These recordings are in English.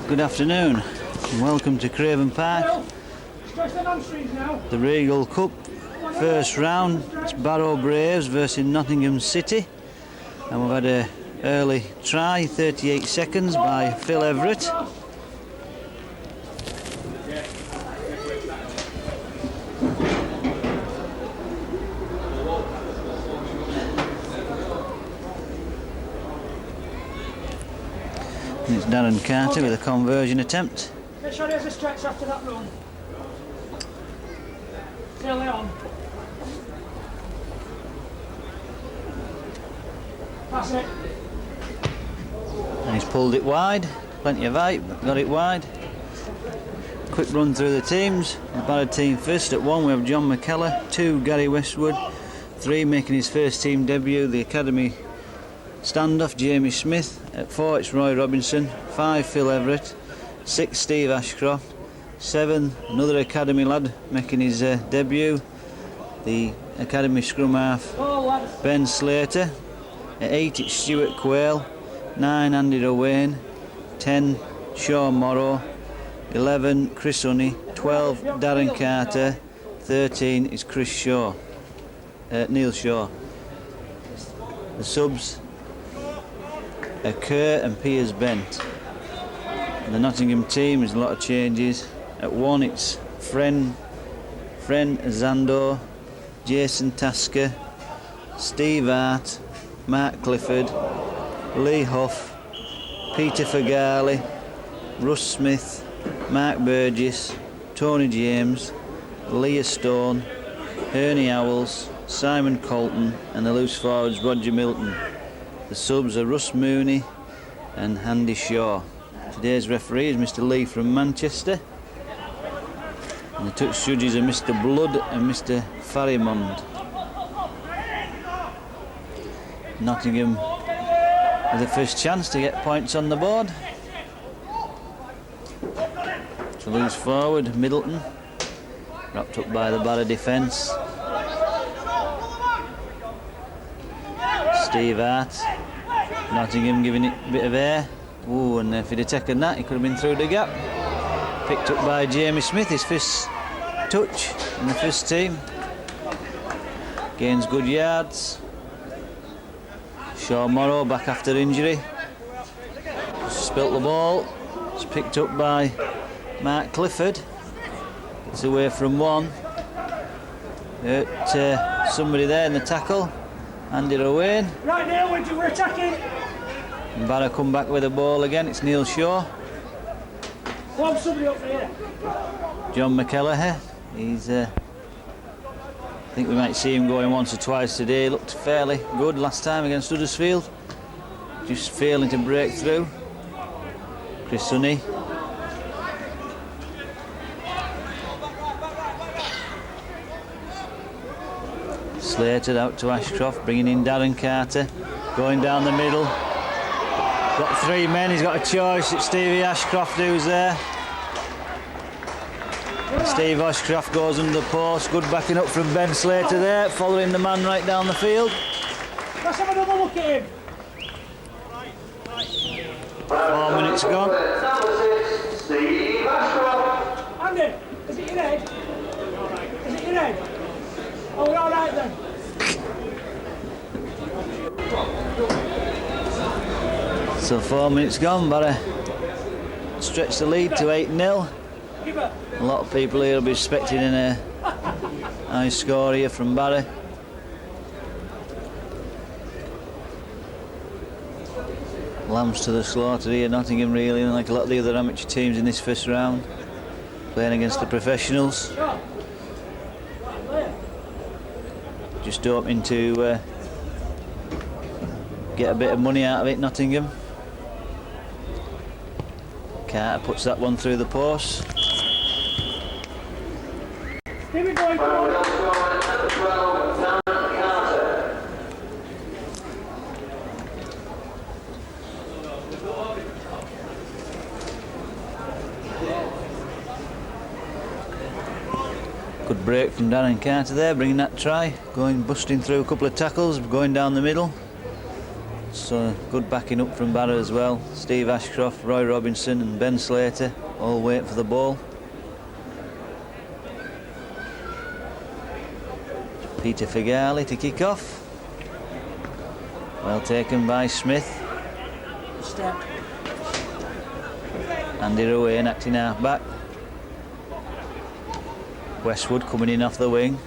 Good afternoon and welcome to Craven Park. The Regal Cup first round. It's Barrow Braves versus Nottingham City, and we've had an early try, 38 seconds by Phil Everett. And it's Darren Carter with a conversion attempt. Make sure there's a stretch after that run. Early on. That's it. And he's pulled it wide. Plenty of height, but got it wide. Quick run through the teams. The Barrow team first. At 1 we have John McKellar, 2 Gary Westwood, 3 making his first team debut, the Academy standoff Jamie Smith. At 4 it's Roy Robinson, 5 Phil Everett, 6 Steve Ashcroft, 7 another Academy lad making his debut, the Academy scrum half Ben Slater. At 8 it's Stuart Quayle, 9 Andy Owain, 10 Sean Morrow, 11 Chris Honey, 12 Darren Carter, 13 is Chris Shaw, Neil Shaw. The subs are Kerr and Piers Bent. And the Nottingham team is a lot of changes. At 1 it's Fren Zando, Jason Tasker, Steve Hart, Mark Clifford, Lee Huff, Peter Fagali, Russ Smith, Mark Burgess, Tony James, Leah Stone, Ernie Owls, Simon Colton, and the loose forwards Roger Milton. The subs are Russ Mooney and Andy Shaw. Today's referee is Mr. Lee from Manchester. And the touch judges are Mr. Blood and Mr. Farrimond. Nottingham with the first chance to get points on the board. To loose forward, Middleton. Wrapped up by the Barrow defence. Steve Hart. Nottingham giving it a bit of air. Ooh, and if he'd have taken that, he could have been through the gap. Picked up by Jamie Smith, his first touch in the first team. Gains good yards. Sean Morrow back after injury. Spilt the ball. It's picked up by Mark Clifford. It's away from 1. Somebody there in the tackle. Andy Owain. Right now we're attacking. And Barrow come back with the ball again. It's Neil Shaw. Club somebody up here. John McKellar here. He's I think we might see him going once or twice today. He looked fairly good last time against Huddersfield. Just failing to break through. Chris Honey. Slater out to Ashcroft, bringing in Darren Carter, going down the middle. Got 3 men, he's got a choice. It's Stevie Ashcroft who's there. And Steve Ashcroft goes under the post. Good backing up from Ben Slater there, following the man right down the field. Let's have another look at him. 4 minutes gone. Steve Ashcroft. Andy, is it your head? Is it your head? Oh, we're all right then. So 4 minutes gone, Barrow stretch the lead to 8-0. A lot of people here will be expecting a high score here from Barrow. Lambs to the slaughter here, Nottingham really, like a lot of the other amateur teams in this first round, playing against the professionals. Just hoping to get a bit of money out of it, Nottingham. Carter puts that one through the post. Here we go. Good break from Darren Carter there, bringing that try, busting through a couple of tackles, going down the middle. So good backing up from Barrow as well. Steve Ashcroft, Roy Robinson and Ben Slater all wait for the ball. Peter Figali to kick off. Well taken by Smith. Step. Andy Ruane acting half back. Westwood coming in off the wing.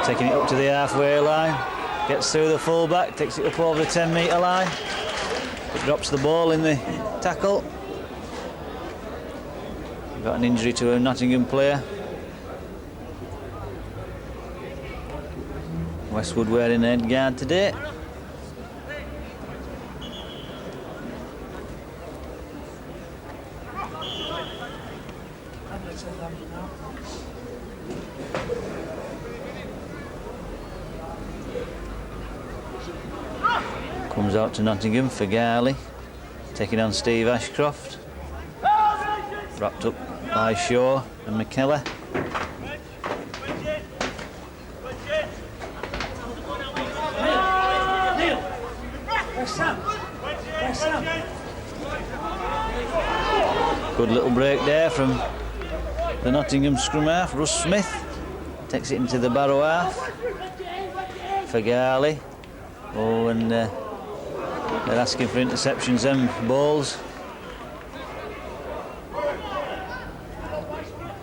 Taking it up to the halfway line. Gets through the full-back, takes it up over the 10-metre line. But drops the ball in the tackle. Got an injury to a Nottingham player. Westwood wearing head guard today. Comes out to Nottingham for Garley, taking on Steve Ashcroft. Wrapped up by Shaw and McKellar. Good little break there from the Nottingham scrum half, Russ Smith. Takes it into the Barrow half for Garley. Oh, and they're asking for interceptions, them balls.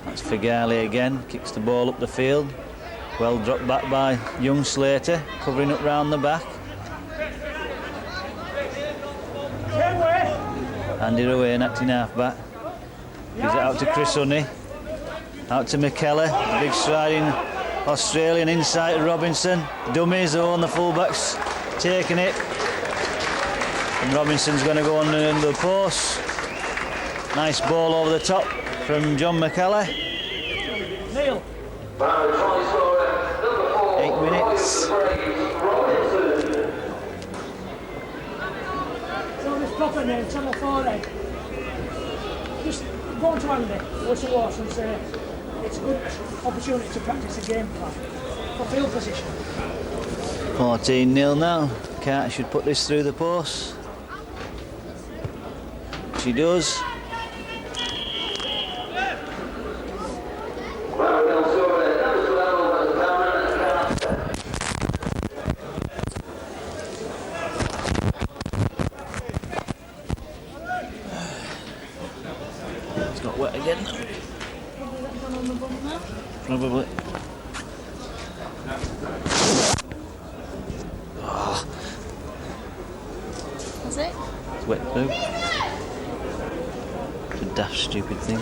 That's Figali again, kicks the ball up the field. Well dropped back by young Slater, covering up round the back. Andy Ruane acting half back. Gives it out to Chris Honey. Out to McKellar, big striding Australian inside to Robinson. Dummies though on the fullbacks, taking it. And Robinson's going to go on the post. Nice ball over the top from John McKellar. Neil. 8 minutes. So this proper name, tell the forehead. Just go on to Andy, what's the watch and say it's a good opportunity to practice a game plan for field position. 14-0 now. Carter should put this through the post. She does. It's got wet again. Probably. That's it? It's wet through. It's a daft stupid thing.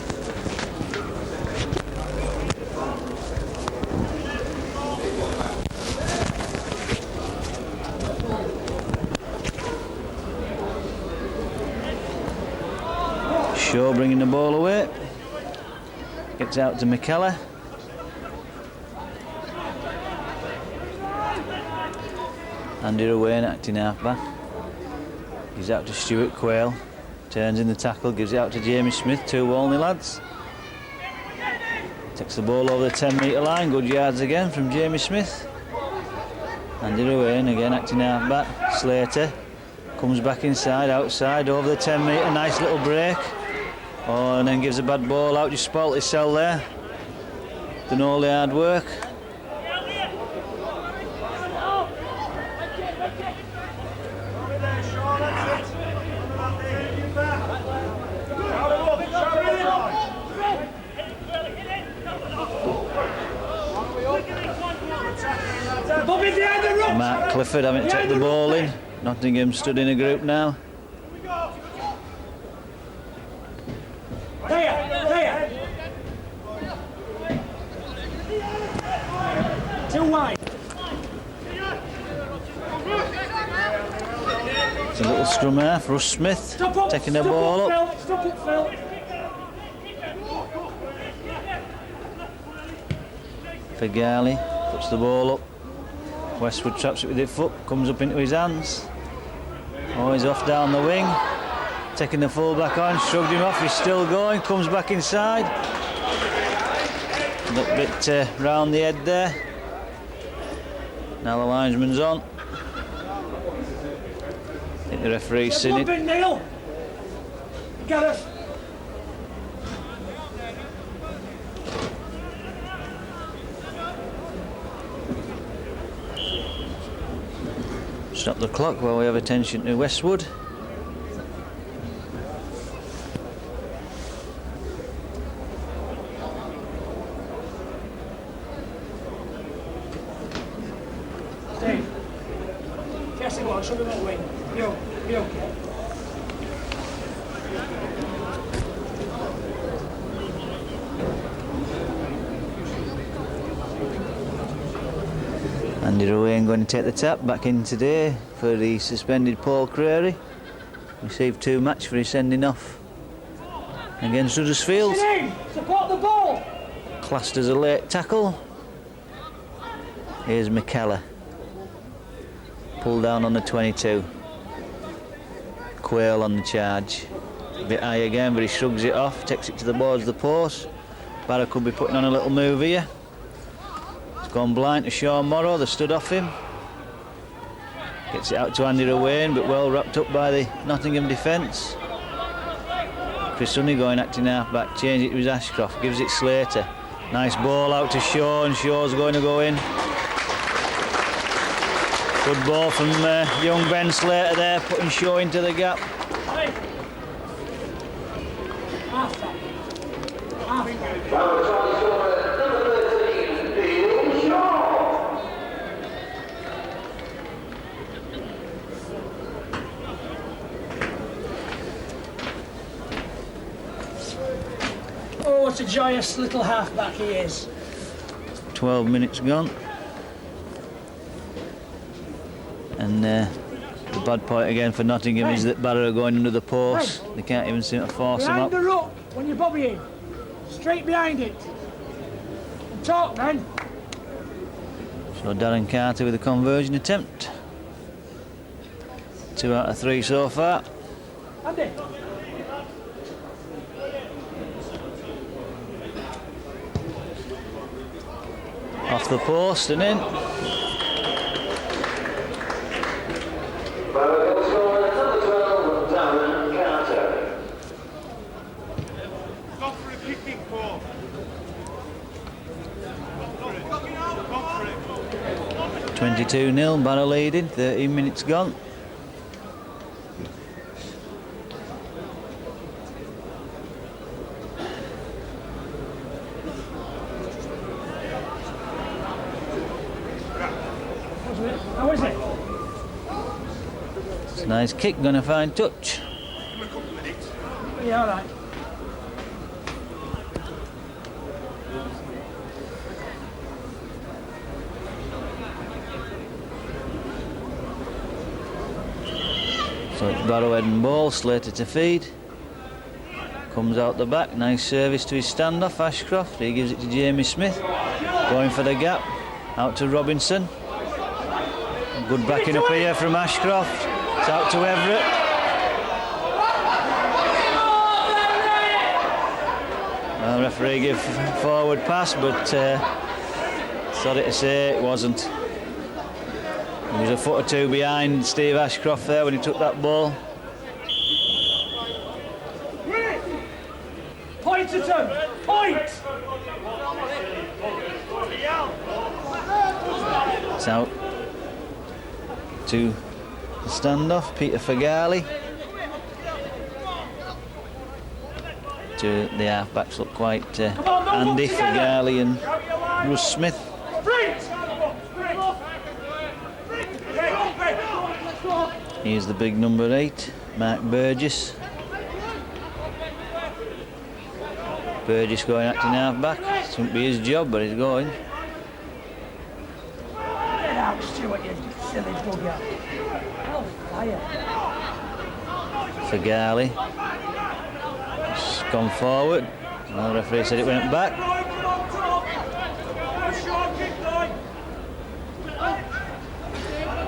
Shaw bringing the ball away. Gets out to McKellar. Andy Ruane acting half back. Gives out to Stuart Quayle. Turns in the tackle, gives it out to Jamie Smith, 2 Walney lads. Takes the ball over the 10-metre line, good yards again from Jamie Smith. Andy Ruane again acting half back. Slater comes back inside, outside, over the 10-metre, nice little break. Oh, and then gives a bad ball out, just spoilt his cell there. Done all the hard work. Mark Clifford having to take the ball in. Nottingham stood in a group now. There. Too wide. It's a little scrum half, Russ Smith taking the ball up. Stop it, Phil. Figali puts the ball up. Westwood traps it with his foot, comes up into his hands. Oh, he's off down the wing. Taking the full-back on, shrugged him off, he's still going, comes back inside. A little bit round the head there. Now the linesman's on. think the referee's seen it. Good, Neil. Gareth. Stop the clock while we have attention to Westwood. Steve. Guess what? Should we not win? You okay? Andy Rowan going to take the tap back in today for the suspended Paul Creary. Received 2 match for his sending off against Huddersfield. Support the ball. Classed as a late tackle. Here's McKellar. Pulled down on the 22. Quayle on the charge. A bit high again, but he shrugs it off, takes it to the boards of the post. Barrow could be putting on a little move here. It's gone blind to Sean Morrow, they stood off him. Gets it out to Andy Rowan, but well wrapped up by the Nottingham defence. Chris Honey going acting half-back, change it to his Ashcroft, gives it Slater. Nice ball out to Shaw, and Shaw's going to go in. Good ball from young Ben Slater there, putting Shaw into the gap. Oh, what a joyous little half-back he is. 12 minutes gone. And the bad point again for Nottingham is that Barrow are going under the post. They can't even seem to force him up. Behind the ruck, when you're bobbying. Straight behind it. And talk, man. So Darren Carter with a conversion attempt. 2 out of 3 so far. Andy. Off the post and in. Barrow goal scorer, number 12, Darren Carter. Go for a kicking ball. Go for it. 22-0, Barrow leading, 13 minutes gone. How is it? It's a nice kick, gonna find touch. Give him a couple of minutes. Yeah, all right. So it's Barrow head and ball, Slater to feed. Comes out the back, nice service to his standoff, Ashcroft. He gives it to Jamie Smith. Going for the gap, out to Robinson. Good backing up here from Ashcroft. It's out to Everett. Well, referee gave forward pass, but sorry to say it wasn't. He was a foot or two behind Steve Ashcroft there when he took that ball. Point at him! Point! It's out to the standoff, Peter Fagali. To the half-backs look quite handy, Fagali and Russ Smith. Here's the big number 8, Mark Burgess. Burgess going acting half-back. It won't be his job, but he's going. Get out, Stuart, you silly bugger. Oh, fire. Fagali. It's gone forward. Well, the referee said it went back.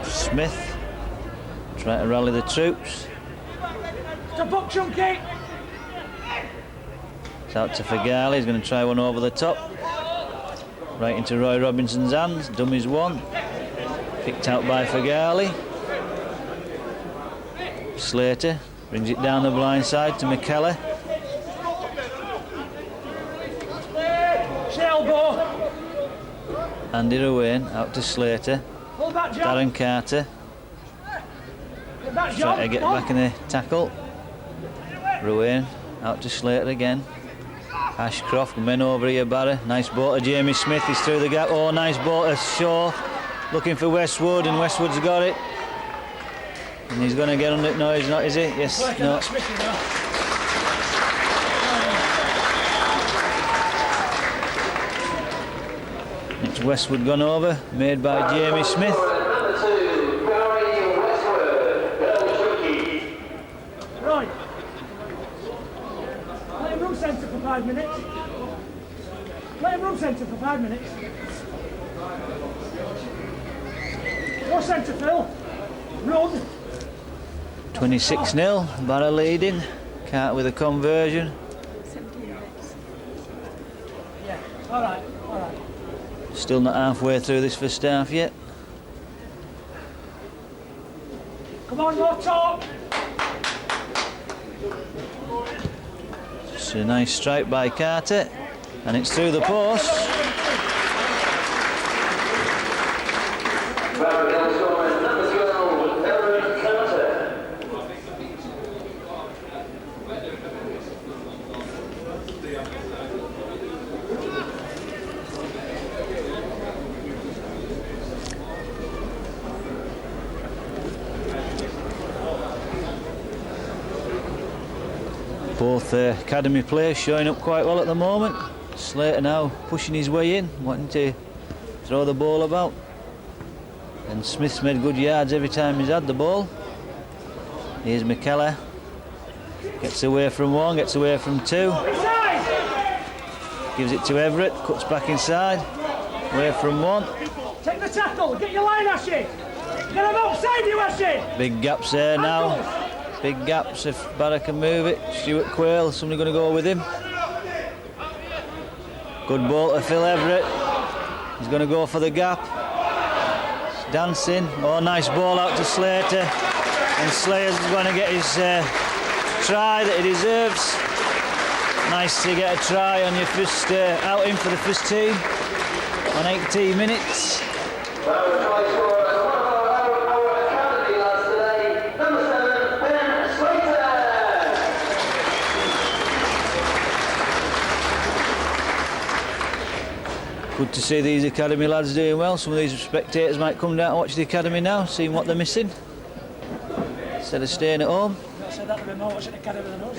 Smith trying to rally the troops. It's a buck, Chunky. It's out to Fagali. He's going to try one over the top. Right into Roy Robinson's hands. Dummies one. Picked out by Fagali. Slater brings it down the blind side to McKellar. Elbow. Andy Ruane out to Slater. Hold that jump. Darren Carter Get that trying jump. to get back in the tackle. Ruane out to Slater again. Ashcroft, men over here, Barry. Nice ball to Jamie Smith, he's through the gap. Oh, nice ball to Shaw. Looking for Westwood, and Westwood's got it. And he's going to get on it. No, he's not, is he? Yes, Working no. that Smithy now. It's Westwood gone over, made by Jamie Smith. Number 2, Barry Westwood. Bell tricky. Right. Play room centre for 5 minutes. Play room centre for 5 minutes. Go centre, Phil. Run. 26-0, Barra leading. Carter with a conversion. Yeah, all right, all right. Still not halfway through this first half yet. Come on, more talk. It's a nice strike by Carter, and it's through the post. Barry scoring number 12, Darren Carter. Both academy players showing up quite well at the moment. Slater now pushing his way in, wanting to throw the ball about. And Smith's made good yards every time he's had the ball. Here's McKellar. Gets away from one, gets away from two. Inside. Gives it to Everett, cuts back inside. Away from one. Take the tackle. Get your line, Ashy. Get him outside you, Ashy. Big gaps there now. Big gaps if Barra can move it. Stuart Quayle, somebody going to go with him. Good ball to Phil Everett. He's going to go for the gap. He's dancing. Oh, nice ball out to Slater. And Slater's going to get his try that he deserves. Nice to get a try on your first outing for the first team on 18 minutes. Barry try scorer, one of our academy lads today, number 7, Ben Slater. Good to see these academy lads doing well. Some of these spectators might come down and watch the academy now, seeing what they're missing, instead of staying at home. I said that to be more watching the academy than us.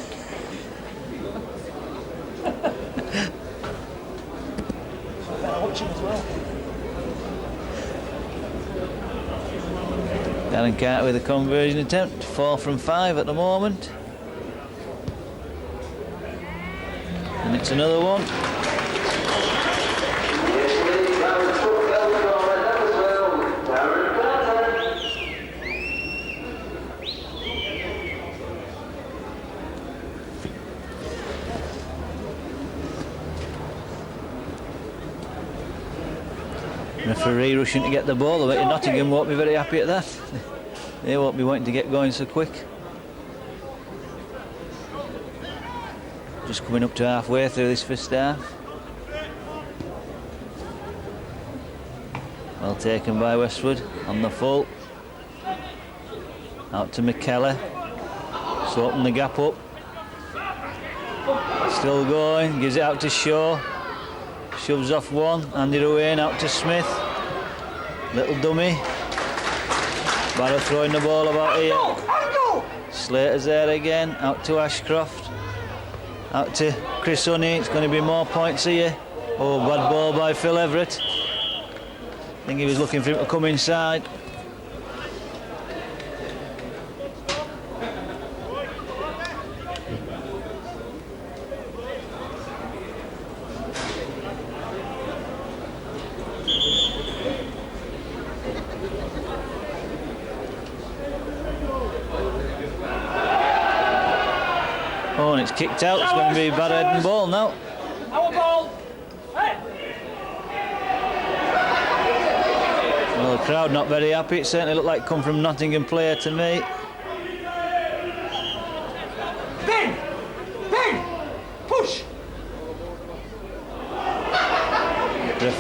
So better watching as well. Darren Carter with a conversion attempt, 4 from 5 at the moment. And it's another one. Referee rushing to get the ball. I bet Nottingham won't be very happy at that. They won't be wanting to get going so quick. Just coming up to halfway through this first half. Well taken by Westwood on the full. Out to McKellar. So open the gap up. Still going. Gives it out to Shaw. Shoves off one. Andy Ruane out to Smith. Little dummy. Barrow throwing the ball about here. Slater's there again. Out to Ashcroft. Out to Chris Honey. It's going to be more points here. Oh, bad ball by Phil Everett. I think he was looking for him to come inside. Oh, and it's kicked out. It's going to be a bad head and ball now. Our ball. Hey. Well, the crowd not very happy. It certainly looked like come from Nottingham player to me.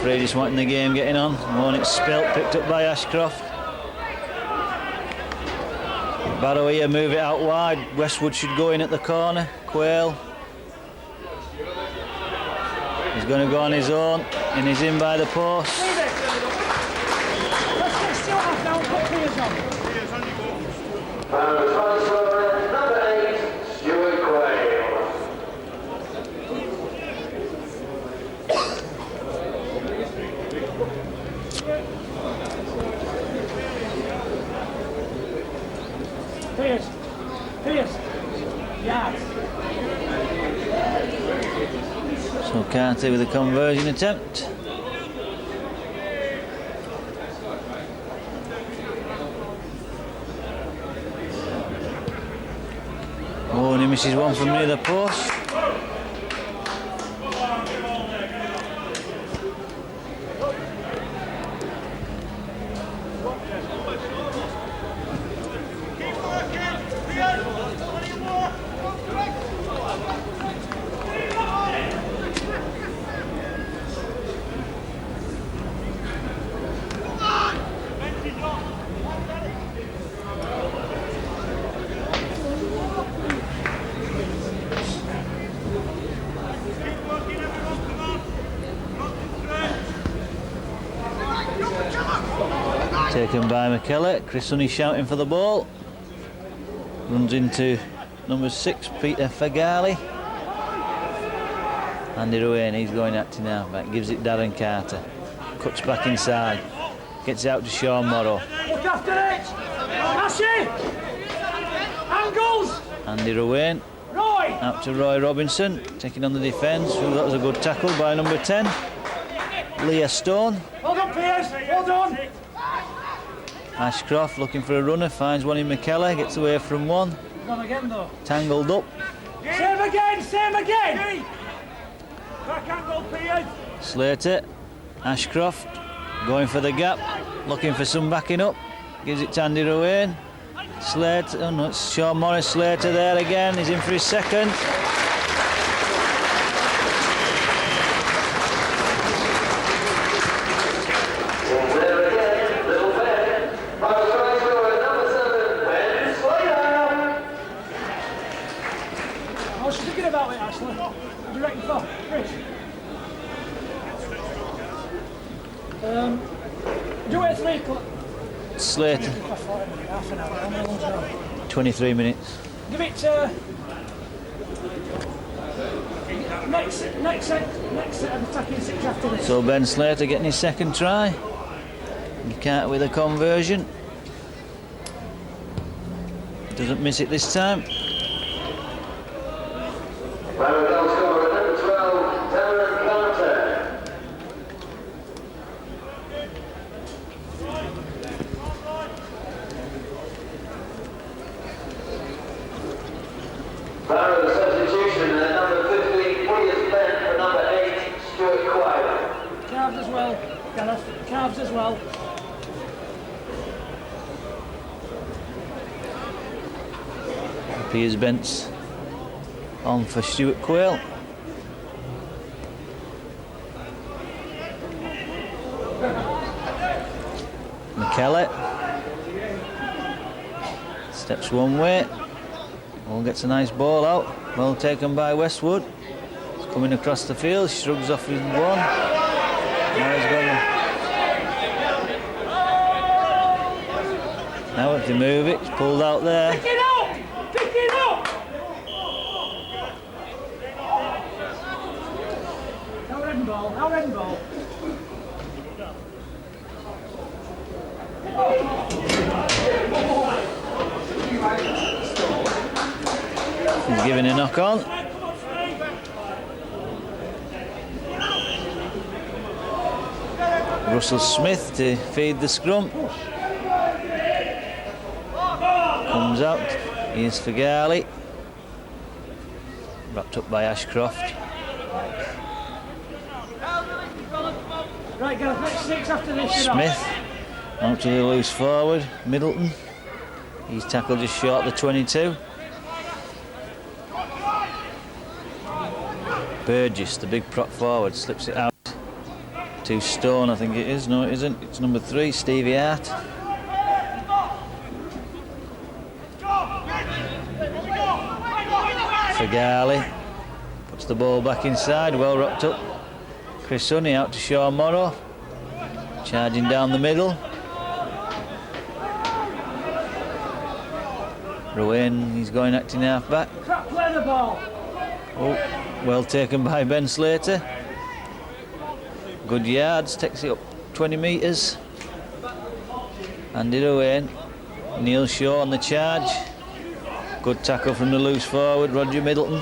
Referee just wanting the game getting on. One it's spilt, picked up by Ashcroft. Barrow here, move it out wide. Westwood should go in at the corner. Quayle. He's going to go on his own, and he's in by the post. Let's get Stuart off now and put Piers on. Here's on you go. Barrow transfer number 8, Stuart Quayle. Piers. Yeah. So Carter with a conversion attempt. Oh, and he misses one from near the post. Keep working. Piers, what do you want? Keep working, everyone. Come on. Concentrate. Taken by McKellar. Chris Honey shouting for the ball. Runs into number 6, Peter Fagali. Handed away, and he's going at it now. Back gives it Darren Carter. Cuts back inside. Gets out to Sean Morrow. Look after it. Ashy. Angles. Handed away. Roy. Out to Roy Robinson. Taking on the defence. Well, that was a good tackle by number 10. Leah Stone. Well done, Piers. Well done. Ashcroft looking for a runner. Finds one in McKellar. Gets away from one. Gone again though. Tangled up. Same again. Back angle, Piers. Slater. Ashcroft. Going for the gap. Looking for some backing up. Gives it to Andy Rowan. Slater. Oh no, it's Sean Morris. Slater there again. He's in for his second. There again, little Ben. Barrow transfer number 7, Ben Slater. What's you thinking about it, Ashley? What do you reckon for? Chris? Do it at 3 o'clock. Slater. Half an hour. How many ones now? 23 minutes. Give it next set of attacking 6 after this. So Ben Slater getting his second try. He can't with a conversion. Doesn't miss it this time. Barrow goal scorer number 12, Darren Carter. Barrow substitution number 15, Piers Ben for number 8, Stuart Quayle. Calves as well. Gareth. Calves as well. Piers Bent's on for Stuart Quayle. McKellar steps one way. Ball gets a nice ball out. Well taken by Westwood. He's coming across the field. Shrugs off his one. Now he's going. Now if they move it, it's pulled out there. Pick it up! Pick it up! Our end ball. He's giving a knock on. Russell Smith to feed the scrum. Comes out. Here's Fagali. Wrapped up by Ashcroft. Right, Gareth, next 6 after this. Smith. Out to the loose forward. Middleton. He's tackled just short of the 22. Burgess, the big prop forward, slips it out. 2 stone, I think it is. No, it isn't. It's number 3, Stevie Hart. Fagali puts the ball back inside, well rocked up. Chris Honey out to Sean Morrow, charging down the middle. Rowan, he's going acting half back. Play the ball. Oh, well taken by Ben Slater. Good yards, takes it up 20 metres. Handed away. Neil Shaw on the charge. Good tackle from the loose forward, Roger Middleton.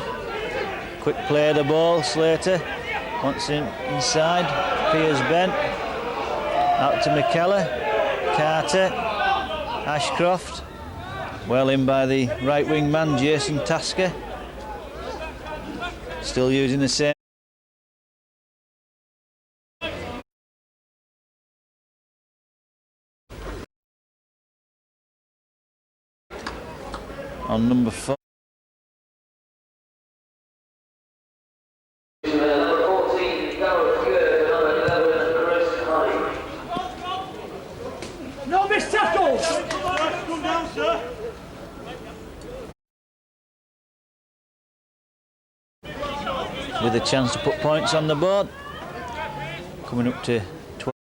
Quick play of the ball, Slater wants him inside. Piers Bent. Out to McKellar. Carter. Ashcroft. Well in by the right wing man, Jason Tasker. Still using the same. On number 4. Number 14, Gareth Good, number 11, Chris Hyde. No missed tackles. Come down, sir. With a chance to put points on the board. Coming up to 12.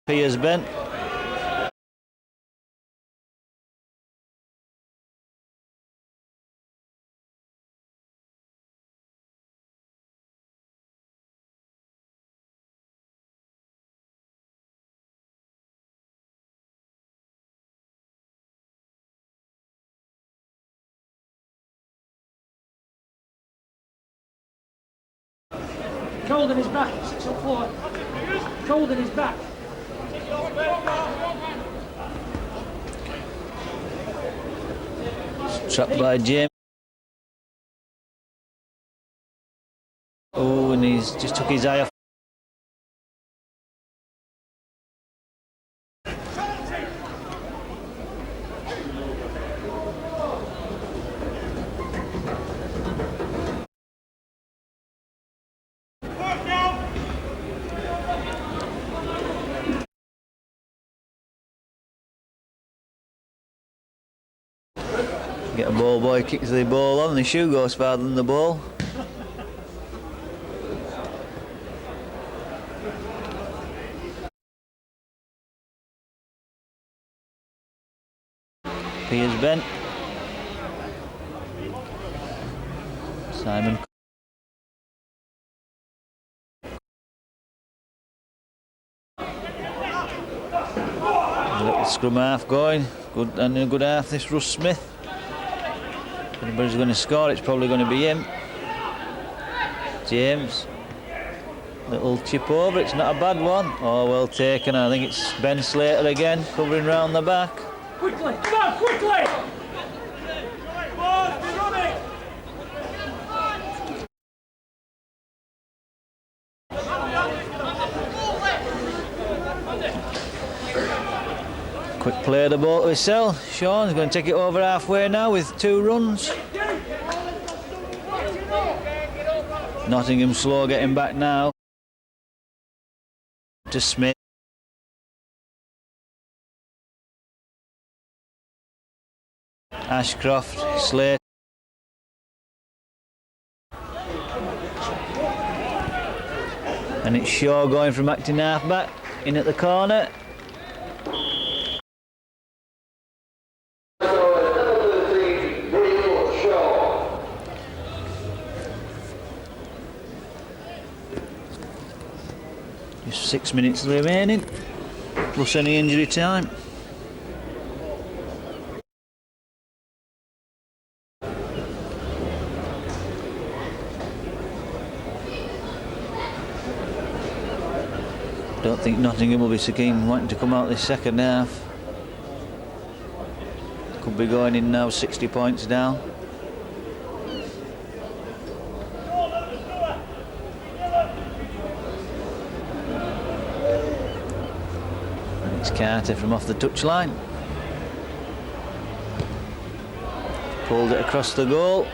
Piers Bent. Colden is back. 6 up 4. Colden is back. Trapped by James. Oh, and he's just took his eye off. Get a ball boy, kicks the ball on, the shoe goes farther than the ball. Piers Bent. Simon. A little scrum half going, good and a good half this Russ Smith. If anybody's going to score, it's probably going to be him. James. Little chip over, it's not a bad one. Oh, well taken. I think it's Ben Slater again, covering round the back. Quickly, come on, quickly! Boys, be running. Quick play of the ball to himself. Sean's going to take it over halfway now with 2 runs. Nottingham slow getting back now. To Smith. Ashcroft, Slater. And it's Shaw going from acting half-back, in at the corner. Number 13, regal, Shaw. Just 6 minutes remaining, plus any injury time. Don't think Nottingham will be so keen wanting to come out this second half. could be going in now 60 points down. And it's Carter from off the touchline. Pulled it across the goal.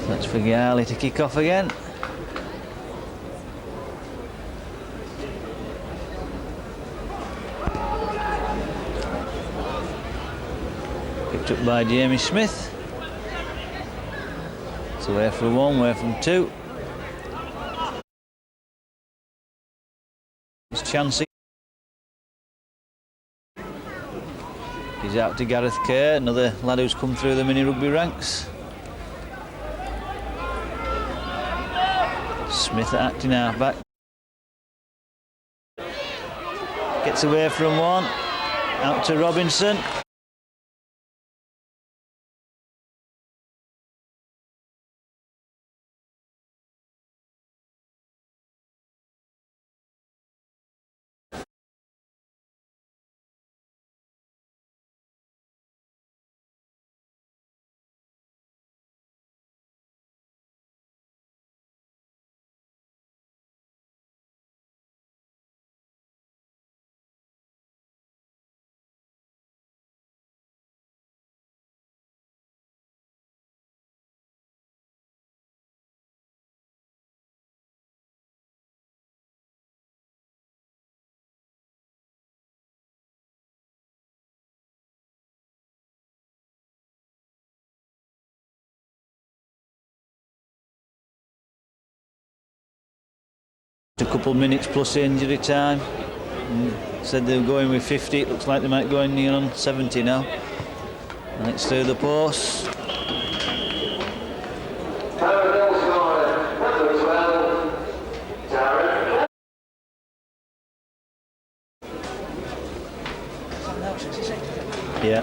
That's for Garley to kick off again. Picked up by Jamie Smith. It's away from one, away from two. It's Chansey. He's out to Gareth Kerr, another lad who's come through the mini rugby ranks. Smith at acting halfback. Gets away from one. Out to Robinson. A couple of minutes plus injury time. Said they were going with 50. It looks like they might go in near on 70 now. And it's through the post. Yeah.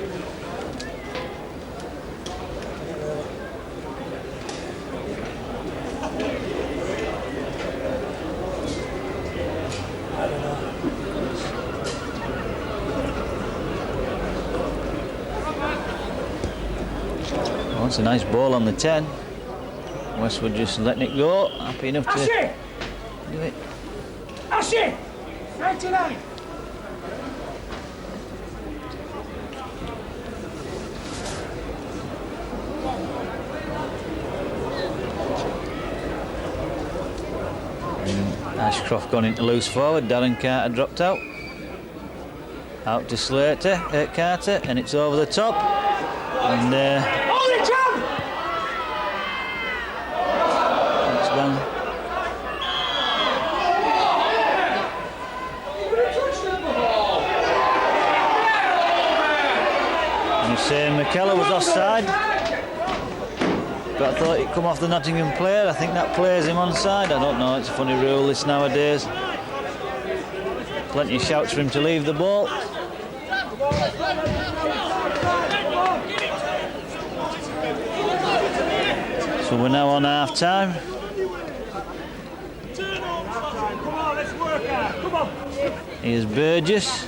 Oh, it's a nice ball on the 10. Westwood just letting it go. Happy enough to do it. Ashley! 99! Ashcroft gone into loose forward. Darren Carter dropped out. Out to Slater, Carter, and it's over the top. And it's gone. And he's saying McKellar was offside. But I thought he'd come off the Nottingham player. I think that plays him onside. I don't know, it's a funny rule this nowadays. Plenty of shouts for him to leave the ball. So we're now on half time. Come on, let's work out. Come on. Here's Burgess.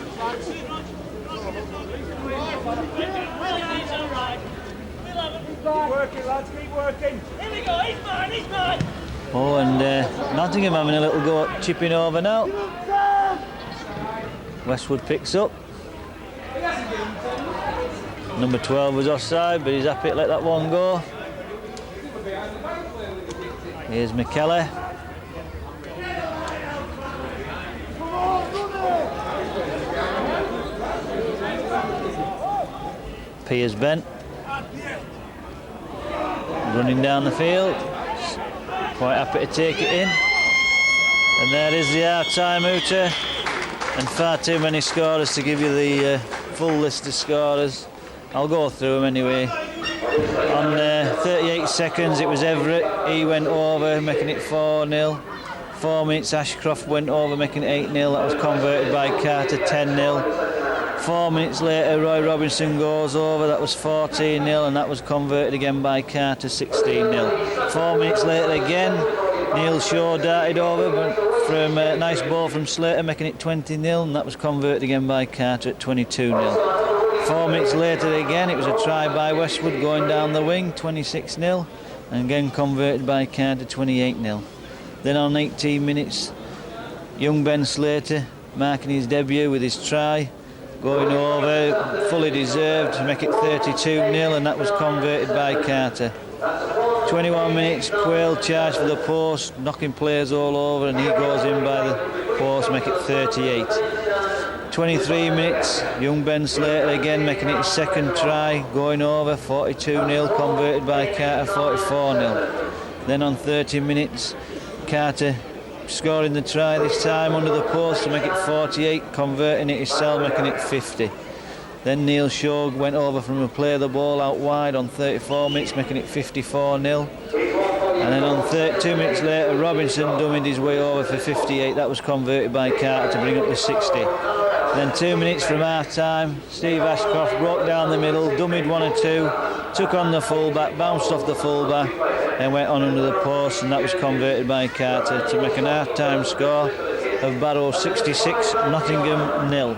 Keep working, lads, keep working. Here we go, he's mine. Oh, and Nottingham having a little go at chipping over now. Westwood picks up. Number 12 was offside, but he's happy to let that one go. Here's McKellar. Piers bent. Running down the field. Quite happy to take it in. And there is the half-time hooter. And far too many scorers to give you the full list of scorers. I'll go through them anyway. On 38 seconds it was Everett, he went over making it 4-0. 4 minutes Ashcroft went over making it 8-0, that was converted by Carter 10-0. 4 minutes later, Roy Robinson goes over. That was 14-0, and that was converted again by Carter, 16-0. 4 minutes later again, Neil Shaw darted over from a nice ball from Slater, making it 20-0, and that was converted again by Carter at 22-0. 4 minutes later again, it was a try by Westwood going down the wing, 26-0, and again converted by Carter, 28-0. Then on 18 minutes, young Ben Slater marking his debut with his try, going over, fully deserved, to make it 32-0, and that was converted by Carter. 21 minutes, Quayle charged for the post, knocking players all over, and he goes in by the post, make it 38. 23 minutes, young Ben Slater again making it his second try, going over, 42-0, converted by Carter, 44-0. Then on 30 minutes, Carter scoring the try, this time under the post to make it 48, converting it himself, making it 50. Then Neil Shaw went over from a play of the ball out wide on 34 minutes, making it 54-0. And then on 32 minutes later, Robinson dummied his way over for 58. That was converted by Carter to bring up the 60. Then 2 minutes from half time, Steve Ashcroft broke down the middle, dummied 1 or 2, took on the fullback, bounced off the fullback, and went on under the post, and that was converted by Carter to make an half-time score of Barrow 66, Nottingham 0.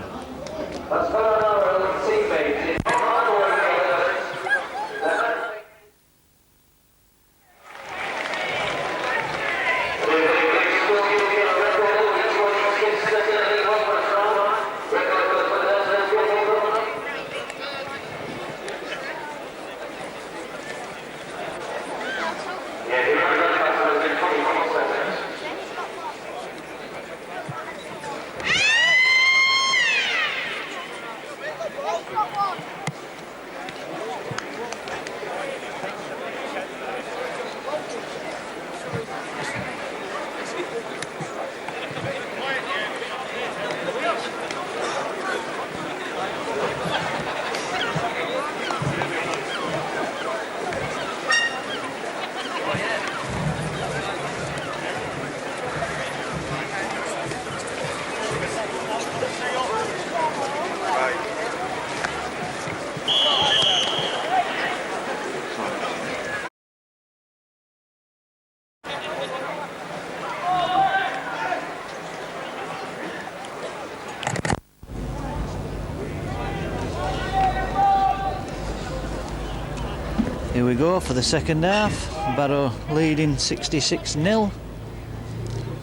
Here we go for the second half. Barrow leading 66-0.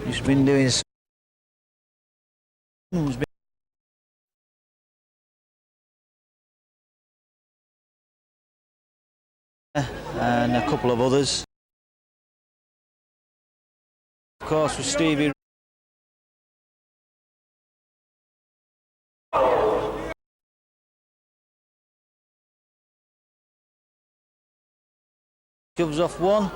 Just been doing and a couple of others. Of course, with Stevie. Shoves off one.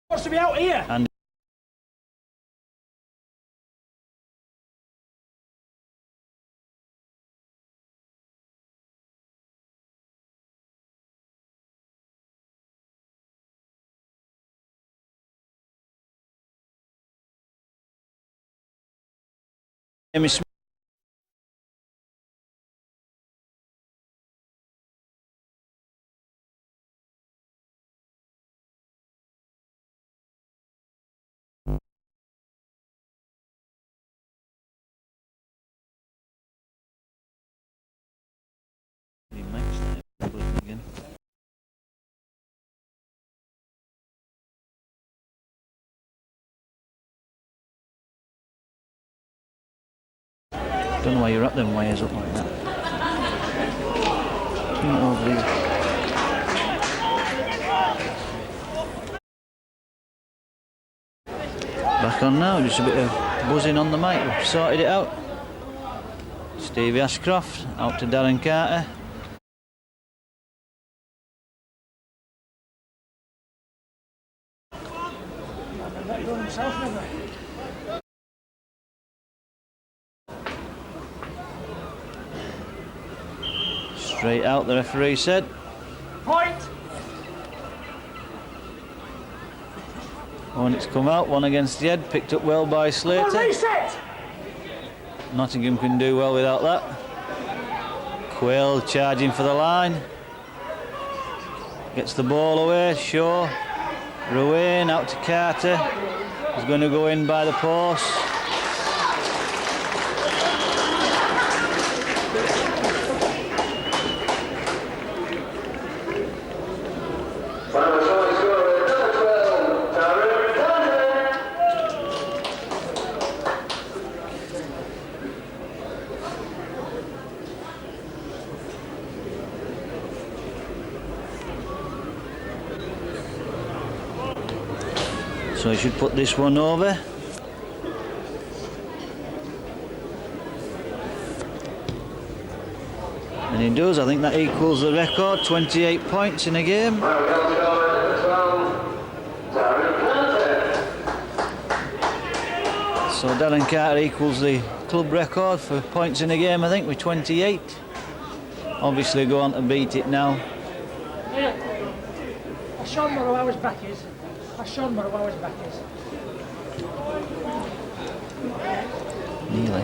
Wants to be out here. And Smith. Don't know why you wrap them wires up like that. Over these. Back on now, just a bit of buzzing on the mic. We've sorted it out. Stevie Ashcroft out to Darren Carter. Straight out, the referee said. Point. One it's come out, one against the head, picked up well by Slater. Reset. Nottingham can do well without that. Quayle charging for the line. Gets the ball away, Shaw. Ruane out to Carter. He's going to go in by the post. So he should put this one over. And he does. I think that equals the record, 28 points in a game. So Darren Carter equals the club record for points in a game, I think, with 28. Obviously go on to beat it now. I showed him where his back is. Nearly.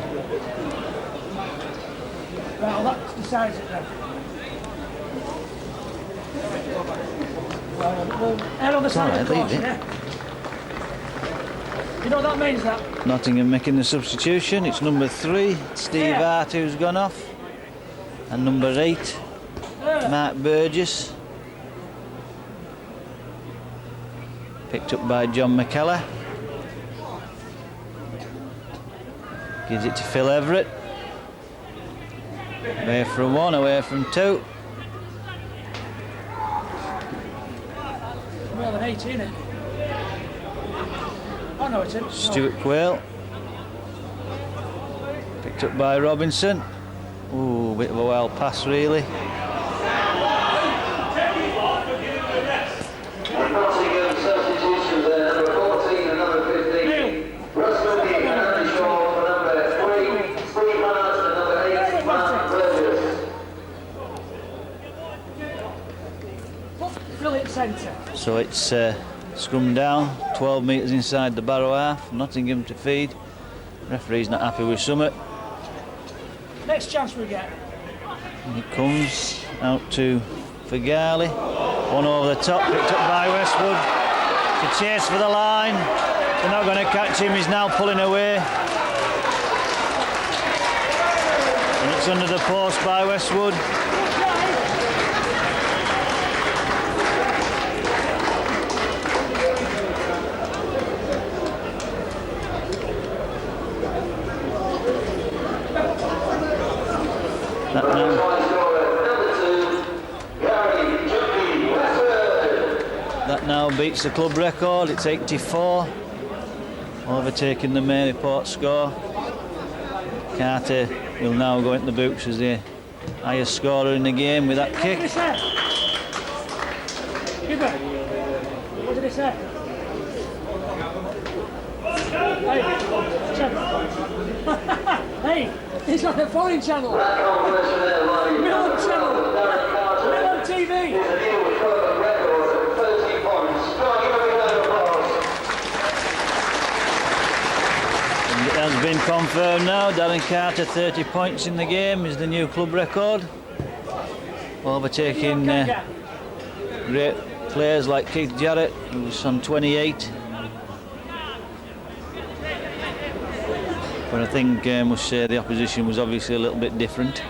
Well, that decides it then. Well, head on the side of the course, yeah? You know what that means, that? Nottingham making the substitution. It's number 3, Steve Hart, who's gone off. And number 8, Mark Burgess. Picked up by John McKellar. Gives it to Phil Everett. Away from 1, away from 2. More than 8, isn't it? Oh no, it's in. Stuart Quayle. Picked up by Robinson. Ooh, bit of a wild pass really. So it's scrum down, 12 metres inside the barrow half, Nottingham to feed. Referee's not happy with Summit. Next chance we get. And it comes out to Fagali. One over the top, picked up by Westwood. To chase for the line. They're not going to catch him, he's now pulling away. And it's under the post by Westwood. That now beats the club record, it's 84, overtaking the Maryport score. Carter will now go into the books as the highest scorer in the game with that kick. What did he say? Hey, he's on the foreign channel. Milan channel. Milan TV. And it has been confirmed now. Darren Carter, 30 points in the game, is the new club record. Overtaking great players like Keith Jarrett, who's on 28. But I think I must say the opposition was obviously a little bit different.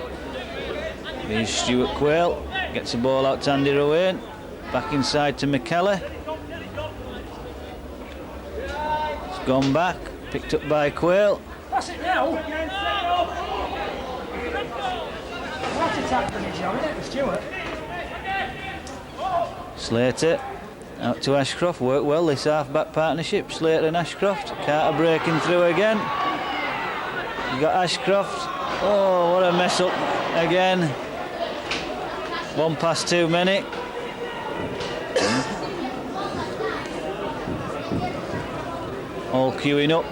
Here's Stuart Quayle, gets the ball out to Andy Ruane, back inside to McKellar. It's gone back, picked up by Quayle. That's it now. Slater out to Ashcroft. Worked well this half-back partnership. Slater and Ashcroft. Carter breaking through again. You got Ashcroft. Oh, what a mess up again. 1 pass too many. All queuing up.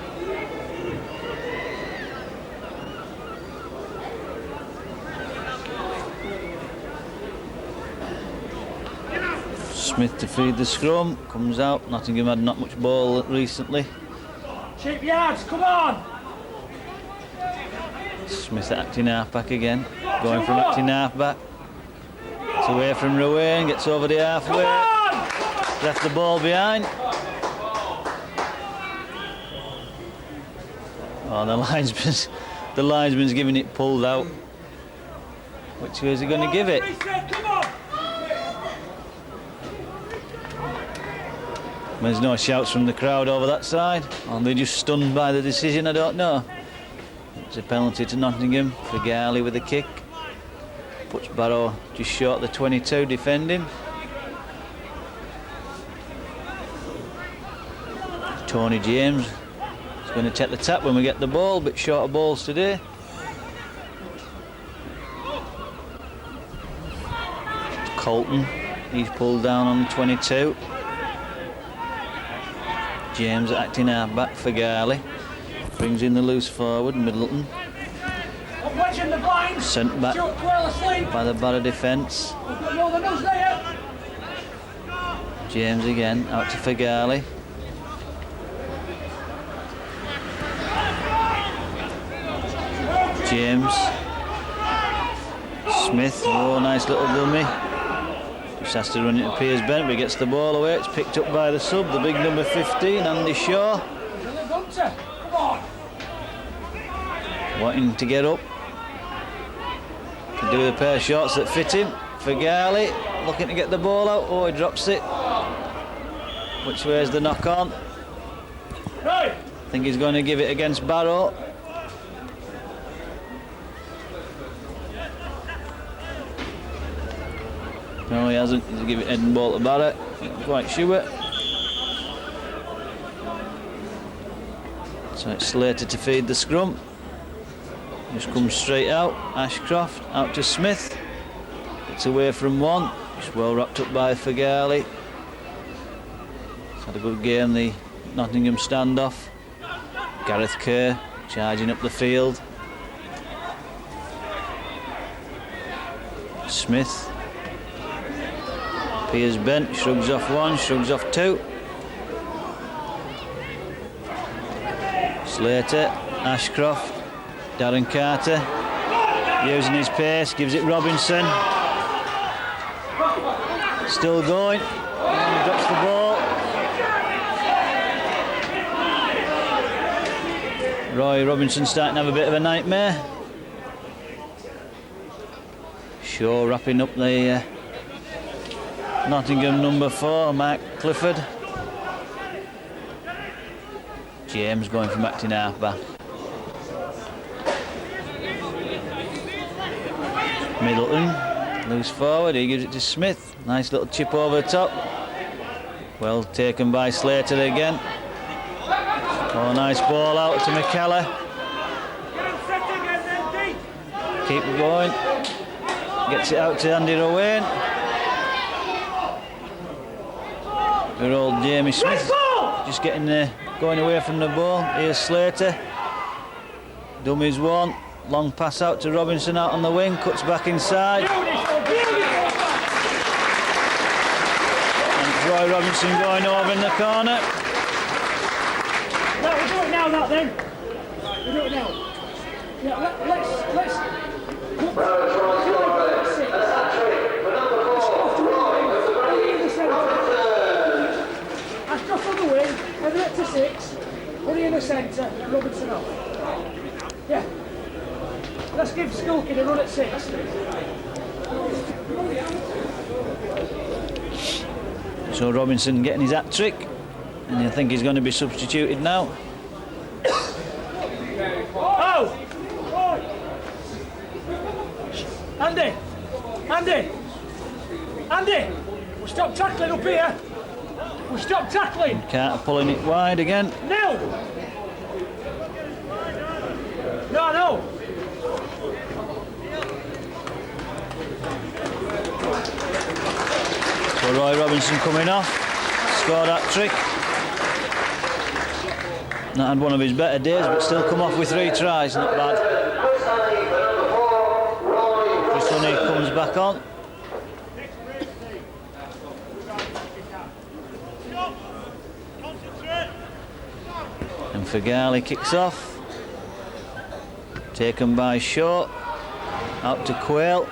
Smith to feed the scrum. Comes out. Nottingham had not much ball recently. Cheap yards, come on! Smith acting half-back again. Going from acting half-back. It's away from Rowan. Gets over the halfway. Left the ball behind. Oh, the linesman's giving it pulled out. Which way is he going to give it? There's no shouts from the crowd over that side. Or they're just stunned by the decision, I don't know. It's a penalty to Nottingham for Garley with a kick. Puts Barrow just short the 22 defending. Tony James is going to take the tap when we get the ball, a bit short of balls today. Colton, he's pulled down on the 22. James acting half-back for Garley. Brings in the loose forward, Middleton. Sent back by the Barrow defence. James again, out to Fagali. James. Smith, oh, nice little dummy. Just has to run it to Piers Bent, but he gets the ball away. It's picked up by the sub, the big number 15, Andy Shaw. Wanting to get up. Can do the pair of shots that fit him. Fagali, looking to get the ball out. Oh, he drops it. Which way is the knock on? I think he's going to give it against Barrow. No, he hasn't. He's give it head and ball to Barrett. Not quite sure. So it's Slater to feed the scrum. Just comes straight out. Ashcroft out to Smith. It's away from one. Just well wrapped up by Fagali. It's had a good game, the Nottingham standoff. Gareth Kerr charging up the field. Smith. Piers Bent shrugs off one, shrugs off two. Slater, Ashcroft, Darren Carter, using his pace, gives it Robinson. Still going, and he drops the ball. Roy Robinson starting to have a bit of a nightmare. Shaw wrapping up the Nottingham number 4, Mark Clifford. James going from acting half-back. Middleton, loose forward, he gives it to Smith. Nice little chip over the top. Well taken by Slater again. Oh, nice ball out to McKellar. Keep going. Gets it out to Andy Rowan. Good old Jamie Smith, just getting there, going away from the ball. Here's Slater. Dummies one. Long pass out to Robinson out on the wing. Cuts back inside. And Roy Robinson going over in the corner. No, we'll do it now, that then. We'll do it now. Yeah, let's. Ashcroft on the wing, Everett to 6, Honey in the centre, Robinson off. Yeah. Let's give Skulkin a run at 6. So Robinson getting his hat trick, and I think he's going to be substituted now. Oh! Andy! Andy! Andy! We'll stop tackling up here! We'll stop tackling! Carter pulling it wide again. Nil! No, no! So Roy Robinson coming off, scored that trick. Not had one of his better days, but still come off with 3 tries, not bad. Chris Honey comes back on. And Fagali kicks off. Taken by Shaw. Out to Quayle.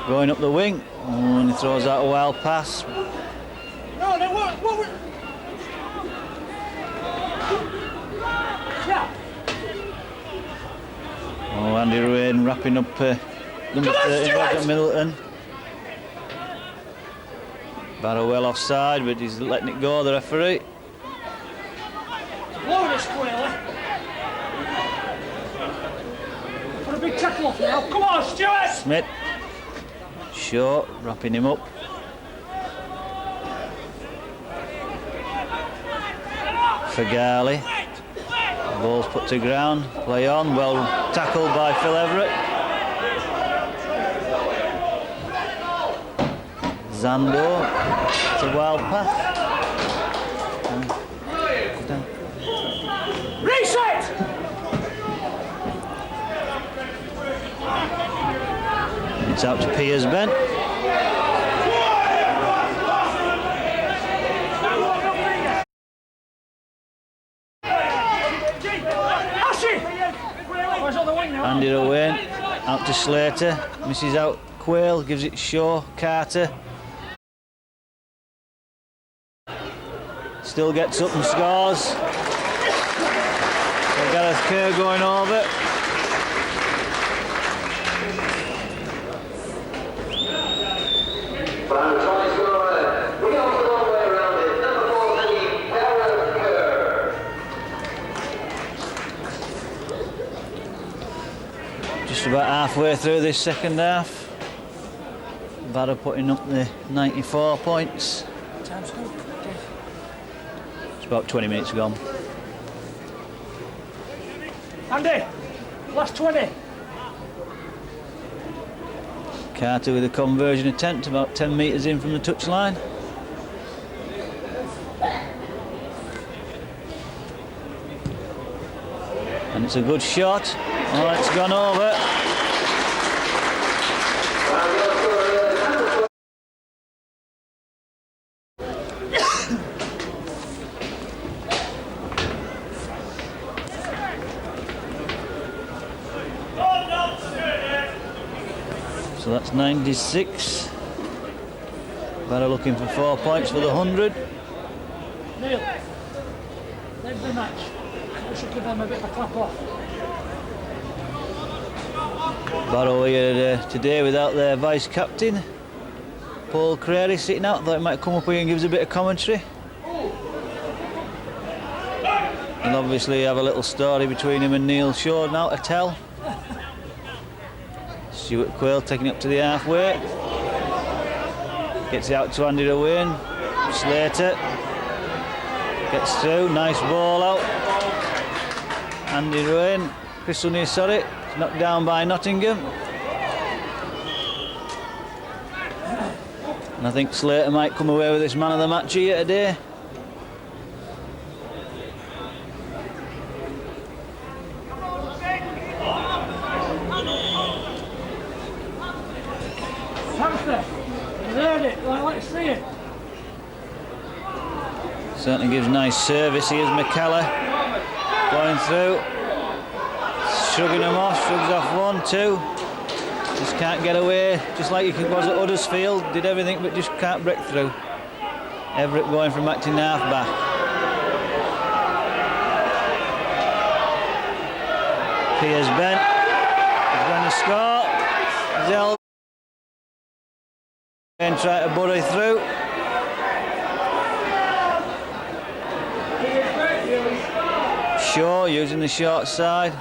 Going up the wing. Oh, and he throws out a wild pass. No, no, what? Yeah. Oh, Andy Ruane wrapping up number 13, Roger Middleton. Barrow well offside, but he's letting it go, the referee. Blow this Quayle. Put a big tackle off now. Come on, Stuart! Smith. Shaw wrapping him up. Fagali. Ball's put to ground. Play on. Well tackled by Phil Everett. Zando. It's a wild pass. Reset! It's out to Piers Bent. Andy Ruane. Out to Slater. Misses out Quayle. Gives it Shaw. Carter. Still gets up and scores. So Gareth Kerr going over. Just about halfway through this second half. Barrow putting up the 94 points. It's about 20 minutes gone. Andy, last 20. Carter with a conversion attempt about 10 metres in from the touchline. And it's a good shot. Oh, it's gone over. So that's 96. Barrow looking for 4 points for the 100. Neil, every match, we should give them a bit of a clap off. Barrow here today without their vice captain, Paul Crary, sitting out. Thought he might come up here and give us a bit of commentary. And obviously have a little story between him and Neil Shaw now to tell. Stuart Quayle taking it up to the halfway. Gets it out to Andy Ruane. Slater gets through. Nice ball out. Andy Ruane. Chris Honey, sorry. Knocked down by Nottingham. And I think Slater might come away with this man of the match here today. Certainly gives nice service. Here's McKellar going through, shrugging him off, shrugs off 1, 2. Just can't get away, just like he was at Huddersfield. Did everything but just can't break through. Everett going from acting half back. Piers Bent is going to score. Zell and try to bury through. Shaw using the short side.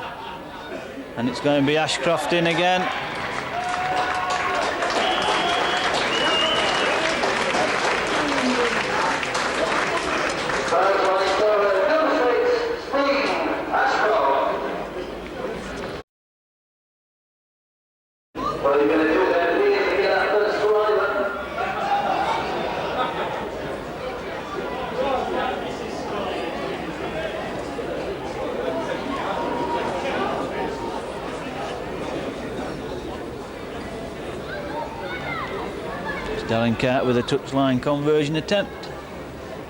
And it's going to be Ashcroft in again. Darren Carter with a touchline conversion attempt.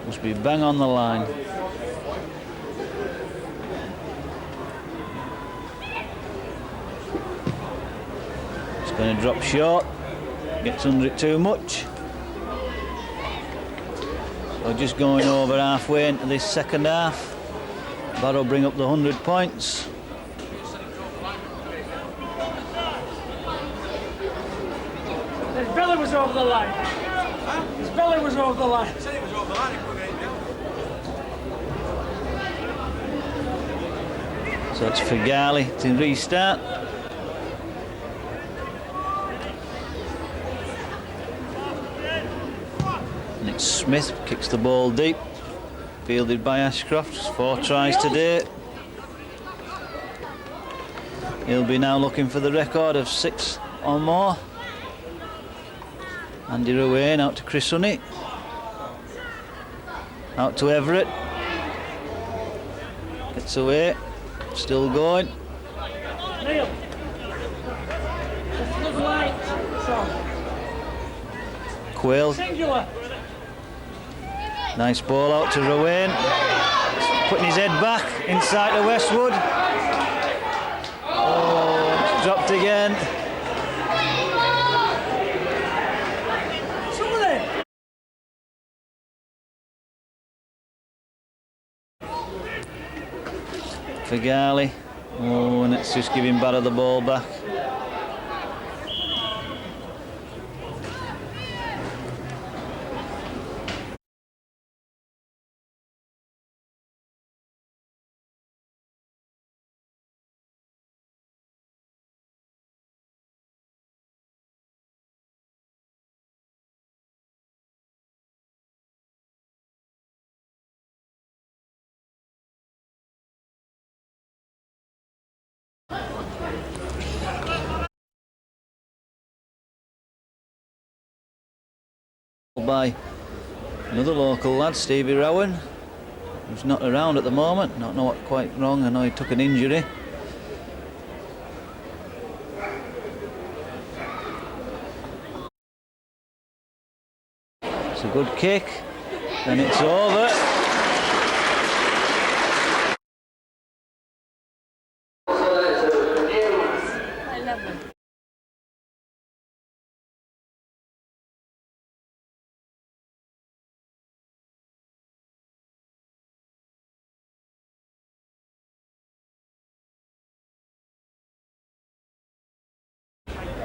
Must be bang on the line. It's going to drop short. Gets under it too much. So just going over halfway into this second half. Barrow bring up the 100 points. His belly was over the line. His belly was over the line. Said it was over the line, it couldn't get down. So it's for Garley to restart. And it's Smith, kicks the ball deep. Fielded by Ashcroft, 4 tries today. He'll be now looking for the record of 6 or more. Andy Ruane out to Chris Honey. Out to Everett. Gets away. Still going. Neil. The floodlight. Quayle. Singular. Nice ball out to Ruane. Putting his head back inside to Westwood. Oh, it's dropped again. For Garley. Oh, and it's just giving Barrow the ball back. By another local lad, Stevie Rowan, who's not around at the moment. Not know what quite wrong. I know he took an injury. It's a good kick, and it's over.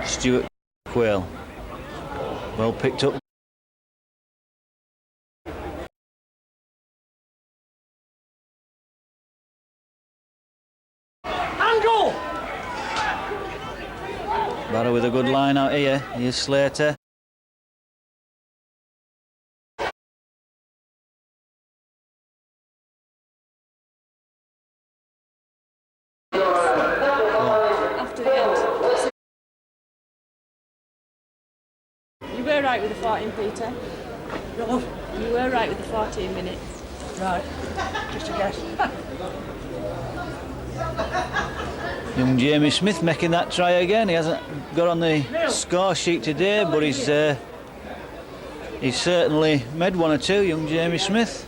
Stuart Quayle. Well picked up. Angle! Barrow with a good line out here. Here's Slater. After the end. You were right with the 14, Peter. You were right with the 14 minutes. Right. Just a guess. Young Jamie Smith making that try again. He hasn't got on the score sheet today, but he's certainly made 1 or 2, young Jamie Smith,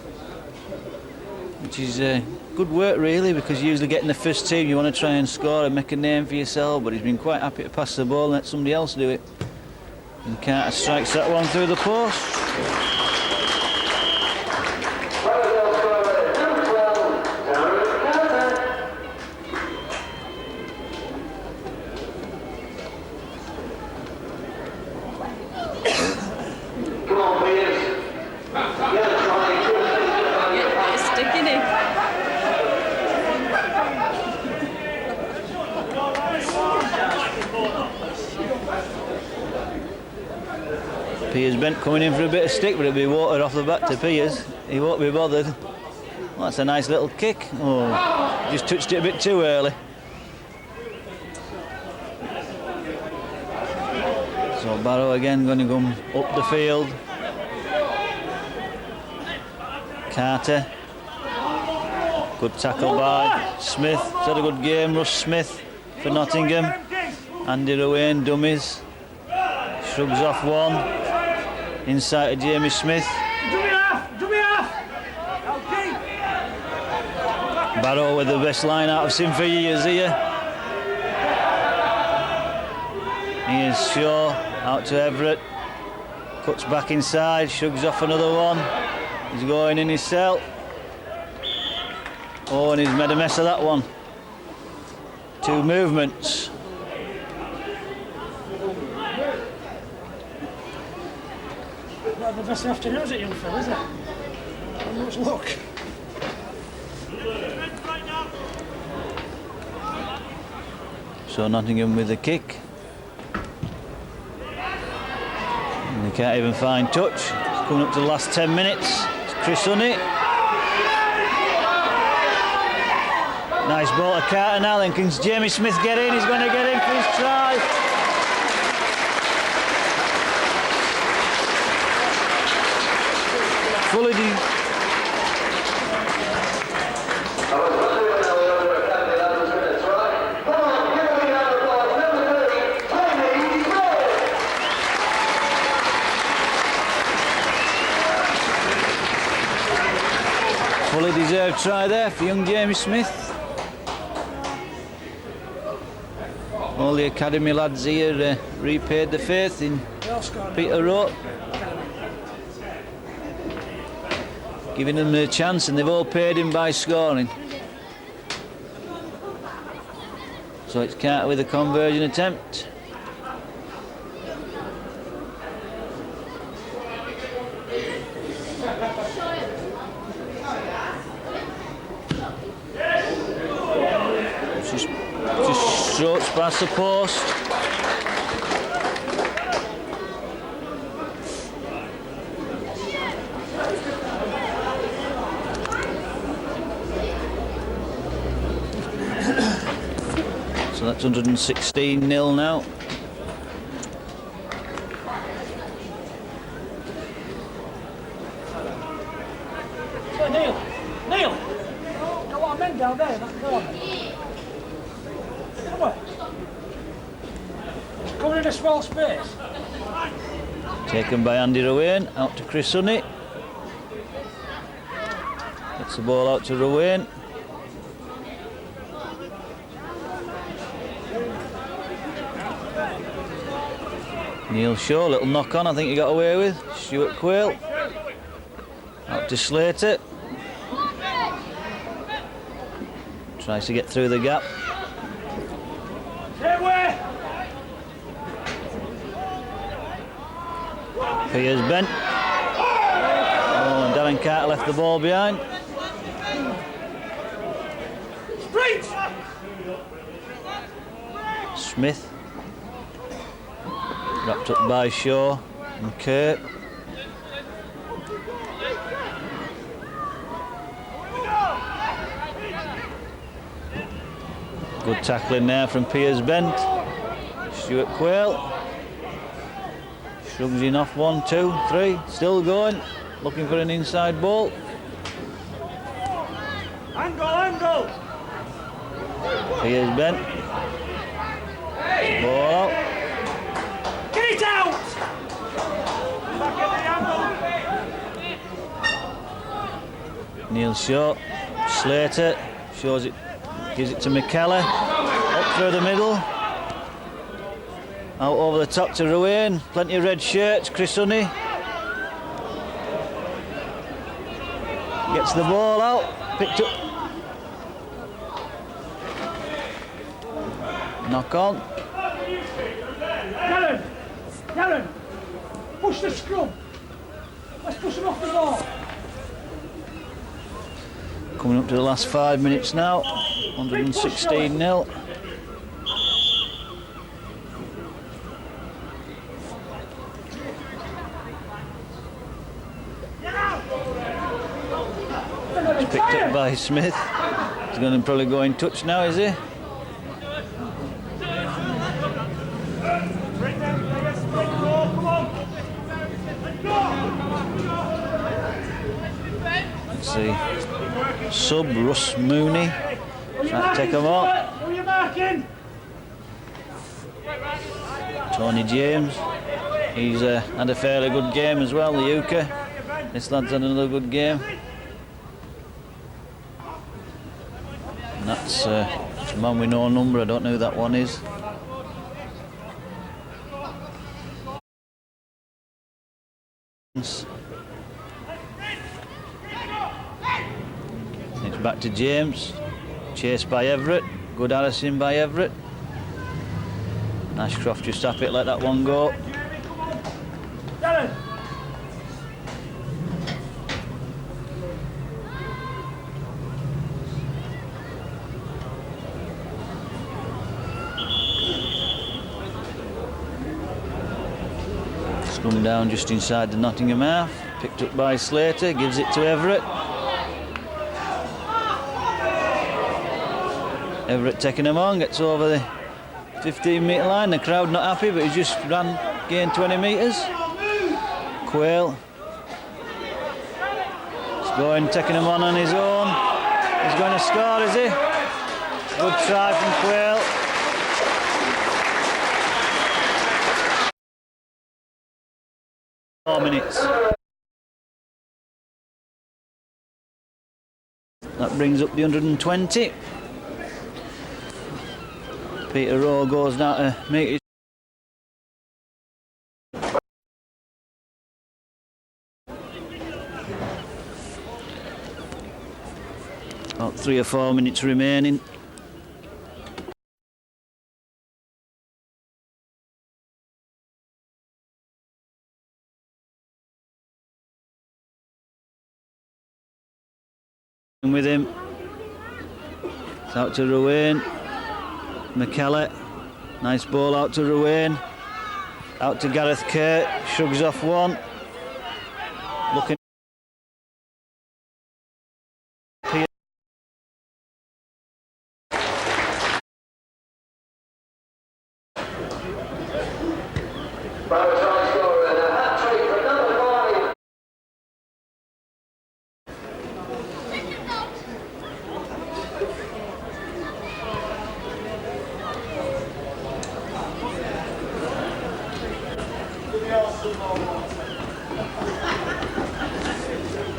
which is good work really, because usually getting the first team you want to try and score and make a name for yourself, but he's been quite happy to pass the ball and let somebody else do it. And Carter strikes that one through the post. It's sticking in. Piers Bent coming in for a bit of stick, but it'll be water off the back to Piers. He won't be bothered. Well, that's a nice little kick. Oh, just touched it a bit too early. So Barrow again going to come up the field. Carter. Good tackle by Smith. He's had a good game, Russ Smith for Nottingham. Andy Rowan, dummies. Shrugs off one. Inside to Jamie Smith. Barrow with the best line out of Sim for years here. Here's Shaw out to Everett. Cuts back inside, shrugs off another one. He's going in his cell. Oh, and he's made a mess of that one. 2 movements. Not the best afternoon, is it, young fella, is it? Not much luck. So Nottingham with the kick. And they can't even find touch. It's coming up to the last 10 minutes. It's Chris Honey. Nice ball to Carter now. Then can Jamie Smith get in? He's going to get in for his try. Fully fully deserved try there for young Jamie Smith. All the academy lads here repaid the faith in Peter Rowe, giving them a chance, and they've all paid him by scoring. So it's Carter with a conversion attempt. Just strokes past the post. So that's 116-0 now. So Neil, got a lot of men down there in that corner. Come on. It's coming in a small space. Taken by Andy Rowan, out to Chris Honey. Gets the ball out to Rowan. Neil Shaw, little knock on, I think he got away with. Stuart Quayle. Out to Slater. Tries to get through the gap. Piers Bent. Oh, and Darren Carter left the ball behind. Smith. Wrapped up by Shaw and Kirk. Good tackling there from Piers Bent. Stuart Quayle. Shrugs in off 1, 2, 3. Still going. Looking for an inside ball. Angle! Piers Bent. Ball out. Get it out! Back at the angle. Neil Shaw. Slater. Shows it. Gives it to McKellar. Up through the middle. Out over the top to Rowan. Plenty of red shirts. Chris Honey. Gets the ball out. Picked up. Knock on. Darren, push the scrum. Let's push him off the ball. Coming up to the last 5 minutes now. 116-0. picked up by Smith. He's going to probably go in touch now, is he? Let's see. Sub Russ Mooney. Trying to take him on. Who are you marking? Tony James. He's had a fairly good game as well, the Euchre. This lad's had another good game. And that's a man with no number. I don't know who that one is. It's back to James. Chased by Everett. Good Harrison by Everett. Ashcroft just happy to let that one go. Scrum down just inside the Nottingham half. Picked up by Slater. Gives it to Everett. Everett taking him on. Gets over the 15-metre line. The crowd not happy, but he just gained 20 metres. Quayle. He's going, taking him on his own. He's going to score, is he? Good try from Quayle. Minutes. That brings up the 120. Peter Rowe goes now to meet his about 3 or 4 minutes remaining. With him, it's out to Ruane. McKellar, nice ball out to Ruane. Out to Gareth Kurt, shrugs off one. Looking.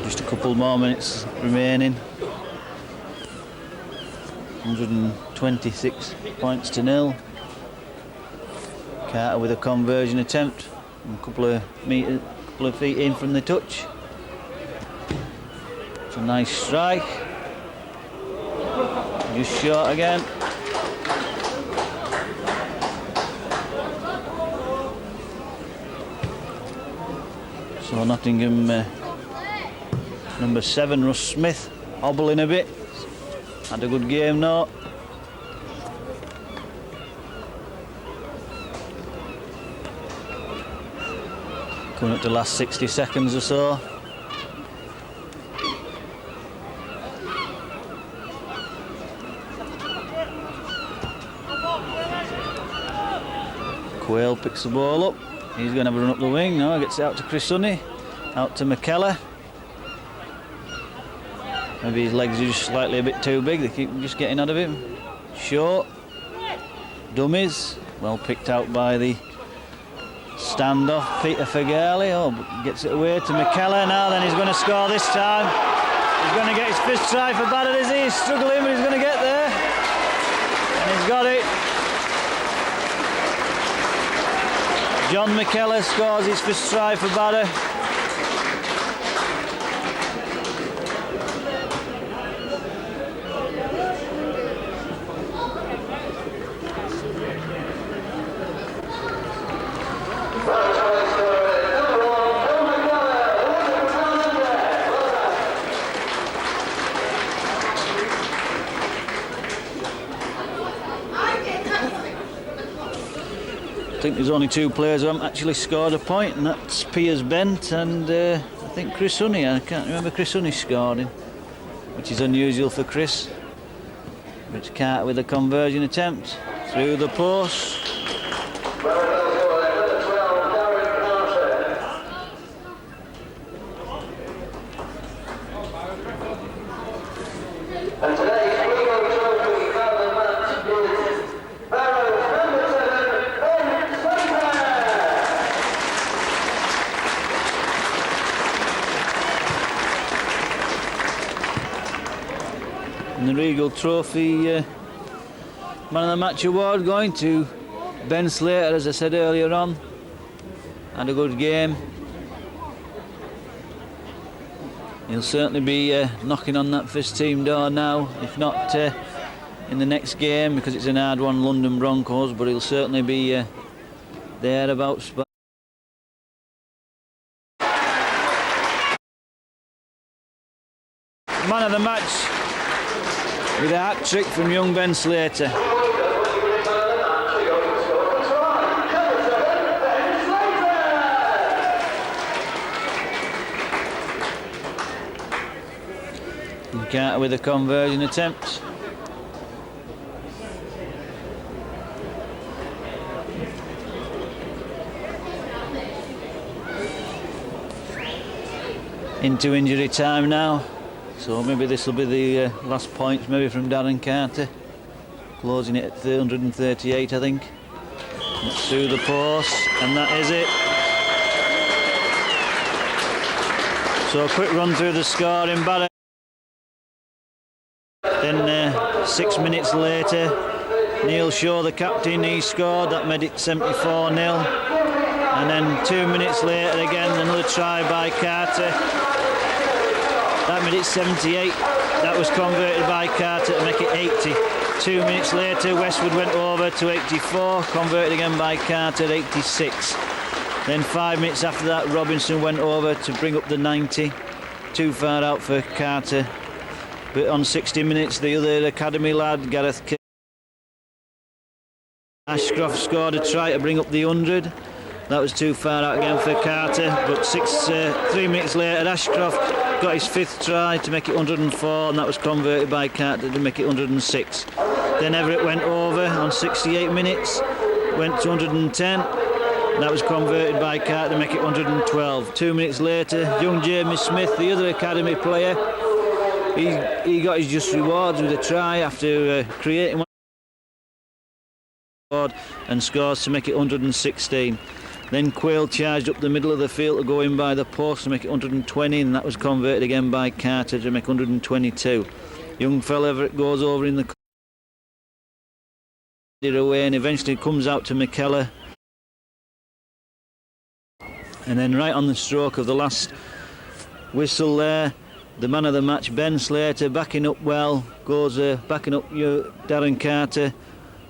Just a couple more minutes remaining. 126 points to nil. Carter with a conversion attempt. A couple of feet in from the touch. It's a nice strike. Just short again. So Nottingham, number 7, Russ Smith, hobbling a bit. Had a good game now. Coming up to the last 60 seconds or so. Quayle picks the ball up. He's going to have a run up the wing. No, gets it out to Chris Honey. Out to McKellar. Maybe his legs are just slightly a bit too big. They keep just getting out of him. Short. Dummies. Well picked out by the standoff. Peter Fagali. Oh, gets it away to McKellar. Now then he's going to score this time. He's going to get his first try for Badder, is he? He's struggling, but he's going to get there. And he's got it. John McKellar scores his first try for Badder. I think there's only 2 players who haven't actually scored a point, and that's Piers Bent and I think Chris Honey. I can't remember Chris Honey scoring. which is unusual for Chris. Rich Carter with a conversion attempt through the post. And today's regal trophy man of the match is barrow number 7, Ben Slater. And the Regal Trophy Man of the Match award going to Ben Slater, as I said earlier on. Had a good game. He'll certainly be knocking on that first team door now, if not in the next game, because it's an hard one, London Broncos, but he'll certainly be thereabouts. Man of the match with a hat-trick from young Ben Slater. And Carter with a conversion attempt. Into injury time now. So maybe this will be the last points, maybe from Darren Carter. Closing it at 138, I think. It's through the post, and that is it. So a quick run through the score in Barrow. Then 6 minutes later, Neil Shaw, the captain, he scored. That made it 74-0. And then 2 minutes later, again, another try by Carter. That made it 78. That was converted by Carter to make it 80. 2 minutes later, Westwood went over to 84, converted again by Carter, 86. Then 5 minutes after that, Robinson went over to bring up the 90. Too far out for Carter. But on 60 minutes, the other academy lad, Gareth Ashcroft, scored a try to bring up the 100. That was too far out again for Carter. But 3 minutes later, Ashcroft got his 5th try to make it 104, and that was converted by Carter to make it 106. Then Everett went over on 68 minutes, went to 110. That was converted by Carter to make it 112. 2 minutes later, young Jamie Smith, the other academy player, he got his just rewards with a try after creating one and scores to make it 116. Then Quayle charged up the middle of the field to go in by the post to make it 120, and that was converted again by Carter to make 122. Young fella Everett goes over in the away and eventually comes out to McKellar. And then right on the stroke of the last whistle there, the man of the match, Ben Slater, backing up well, goes backing up Darren Carter,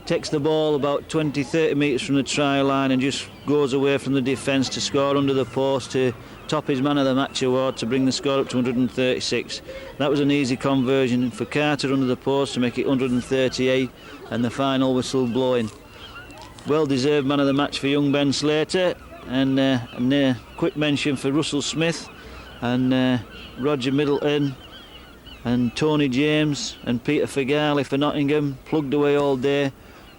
takes the ball about 20-30 metres from the try line and just goes away from the defence to score under the post to top his man of the match award to bring the score up to 136. That was an easy conversion for Carter under the post to make it 138, and the final whistle blowing. Well deserved man of the match for young Ben Slater, and a quick mention for Russell Smith and Roger Middleton and Tony James and Peter Fagali for Nottingham. Plugged away all day.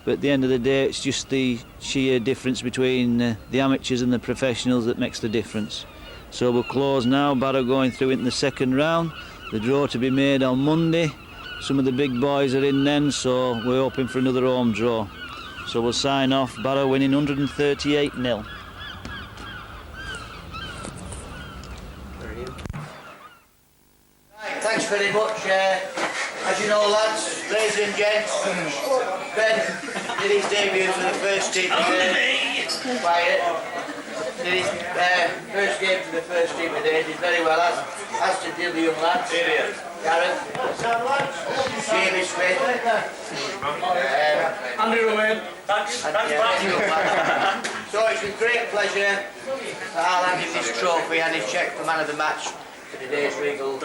But at the end of the day, it's just the sheer difference between the amateurs and the professionals that makes the difference. So we'll close now. Barrow going through into the second round. The draw to be made on Monday. Some of the big boys are in then, so we're hoping for another home draw. So we'll sign off. Barrow winning 138-0. Thanks very much. As you know, lads, ladies and gents, Ben did his debut for the first team today. Quiet. Did his first game for the first team today. Did very well, as did the other young lads. Gareth, Jamie Smith, Andrew Rowan. Thanks. So it's with great pleasure that I'll hand him this trophy and his cheque for man of the match for today's Regal.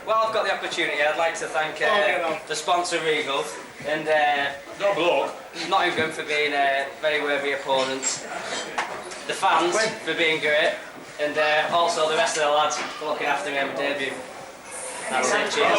Well, I've got the opportunity, I'd like to thank the sponsor Regal and Nottingham for being very worthy opponents, the fans for being great, and also the rest of the lads for looking after me on my debut. That's it, cheers.